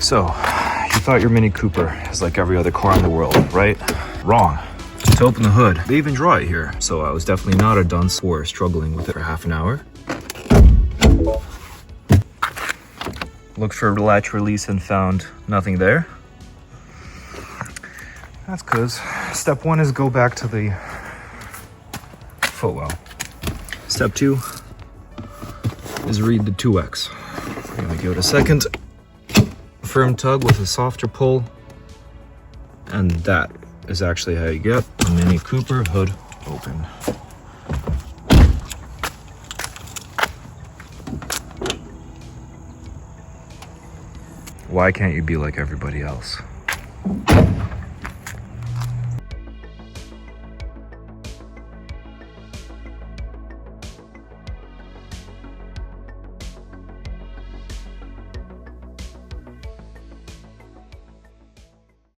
So, you thought your Mini Cooper is like every other car in the world, right? Wrong. To open the hood, they even draw it here. So I was definitely not a dunce for struggling with it for half an hour. Looked for latch release and found nothing there. That's because step one is go back to the footwell. Step two is read the 2X. We're gonna give it a second firm tug with a softer pull, and that is actually how you get a Mini Cooper hood open. Why can't you be like everybody else?